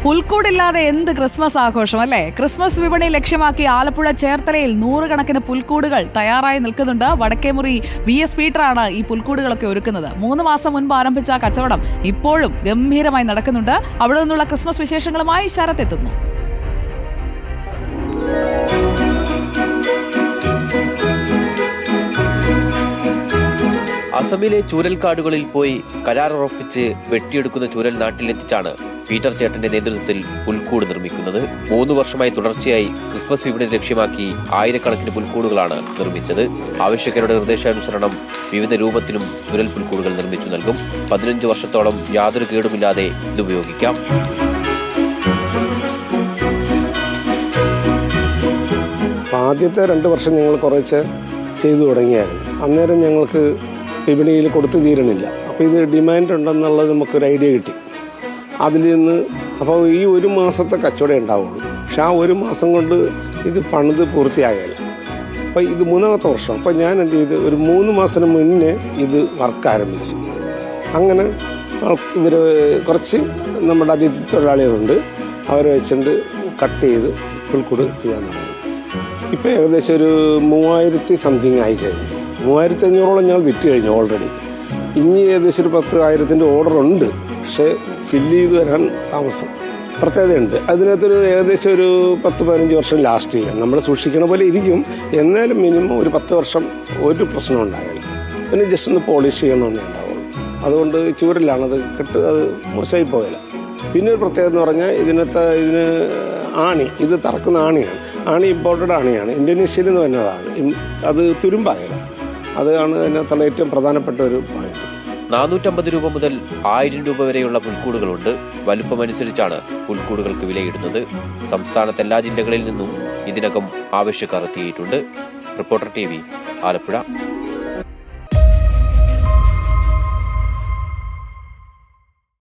പുൽക്കൂടില്ലാതെ എന്ത് ക്രിസ്മസ് ആഘോഷം അല്ലേ? ക്രിസ്മസ് വിപണി ലക്ഷ്യമാക്കി ആലപ്പുഴ ചേർത്തലയിൽ 100 കണക്കിന് പുൽക്കൂടുകൾ തയ്യാറായി നിൽക്കുന്നുണ്ട്. വടക്കേമുറി VS പീറ്ററാണ് ഈ പുൽക്കൂടുകളൊക്കെ ഒരുക്കുന്നത്. 3 മാസം മുൻപ് ആരംഭിച്ച കച്ചവടം ഇപ്പോഴും ഗംഭീരമായി നടക്കുന്നുണ്ട്. അവിടെ നിന്നുള്ള ക്രിസ്മസ് വിശേഷങ്ങളുമായി ശരത് എത്തുന്നു. അസമിലെ ചൂരൽക്കാടുകളിൽ പോയി കരാറുറപ്പിച്ച് വെട്ടിയെടുക്കുന്ന ചൂരൽ നാട്ടിലെത്തിച്ചാണ് പീറ്റർ ചേട്ടന്റെ നേതൃത്വത്തിൽ പുൽക്കൂട് നിർമ്മിക്കുന്നത്. 3 വർഷമായി തുടർച്ചയായി ക്രിസ്മസ് വിപണി ലക്ഷ്യമാക്കി ആയിരക്കണക്കിന് പുൽക്കൂടുകളാണ് നിർമ്മിച്ചത്. ആവശ്യക്കാരുടെ നിർദ്ദേശാനുസരണം വിവിധ രൂപത്തിലും ചുരൽ പുൽക്കൂടുകൾ നിർമ്മിച്ചു നൽകും. 15 വർഷത്തോളം യാതൊരു കേടുമില്ലാതെ ഇത് ഉപയോഗിക്കാം. ആദ്യത്തെ 2 വർഷം ഞങ്ങൾ കുറച്ച് ചെയ്തു തുടങ്ങിയായിരുന്നു. അന്നേരം ഞങ്ങൾക്ക് വിപണിയിൽ കൊടുത്തു തീരണില്ല. അപ്പോൾ ഇത് ഡിമാൻഡ് ഉണ്ടെന്നുള്ളത് നമുക്കൊരു ഐഡിയ കിട്ടി. അതിൽ നിന്ന് അപ്പോൾ ഈ 1 മാസത്തെ കച്ചവടം ഉണ്ടാവുള്ളൂ. പക്ഷെ ആ 1 മാസം കൊണ്ട് ഇത് പണിത് പൂർത്തിയാകില്ല. അപ്പോൾ ഇത് 3ാമത്തെ വർഷം. അപ്പോൾ ഞാൻ എന്ത് ചെയ്ത് ഒരു 3 മാസത്തിന് മുന്നേ ഇത് വർക്ക് ആരംഭിച്ചു. അങ്ങനെ ഇവർ കുറച്ച് നമ്മുടെ അതിഥി തൊഴിലാളികളുണ്ട്, അവരെ വെച്ചുകൊണ്ട് കട്ട് ചെയ്ത് പുൽക്കൂട് ചെയ്യാൻ തുടങ്ങി. ഇപ്പോൾ ഏകദേശം ഒരു 3000 സംതിങ് ആയിക്കഴിഞ്ഞു. 3500ഓളം ഞങ്ങൾ വിറ്റ് കഴിഞ്ഞു ഓൾറെഡി. ഇനി ഏകദേശം ഒരു 10,000-ൻ്റെ ഓർഡർ ഉണ്ട്. പക്ഷേ ഫില്ല് ചെയ്ത് വരാൻ താമസം. പ്രത്യേകതയുണ്ട്. അതിനകത്തൊരു ഏകദേശം ഒരു 10-15 വർഷം ലാസ്റ്റ് ചെയ്യാം. നമ്മൾ സൂക്ഷിക്കണ പോലെ ഇരിക്കും. എന്നാലും മിനിമം ഒരു 10 വർഷം ഒരു പ്രശ്നം ഉണ്ടായാലും പിന്നെ ജസ്റ്റ് ഒന്ന് പോളിഷ് ചെയ്യണമെന്നേ ഉണ്ടാവുള്ളൂ. അതുകൊണ്ട് ചൂരലാണത് അത് മോശമായി പോകില്ല. പിന്നെ ഒരു പ്രത്യേകത എന്ന് പറഞ്ഞാൽ ഇതിന് ആണി, ഇത് തറക്കുന്ന ആണിയാണ്. ആണി ഇമ്പോർട്ടഡ് ആണിയാണ്, ഇന്തോനേഷ്യയിൽ നിന്ന് വരുന്നതാണ്. അത് തുരുമ്പാകല. അതാണ് അതിനകത്തുള്ള ഏറ്റവും പ്രധാനപ്പെട്ട ഒരു പോയിന്റ്. 450 രൂപ മുതൽ 1000 രൂപ വരെയുള്ള പുൽക്കൂടുകളുണ്ട്. വലുപ്പമനുസരിച്ചാണ് പുൽക്കൂടുകൾക്ക് വിലയിടുന്നത്. സംസ്ഥാനത്ത് എല്ലാ ജില്ലകളിൽ നിന്നും ഇതിനകം ആവശ്യക്കാർ എത്തിയിട്ടുണ്ട്. Reporter TV, Alappuzha.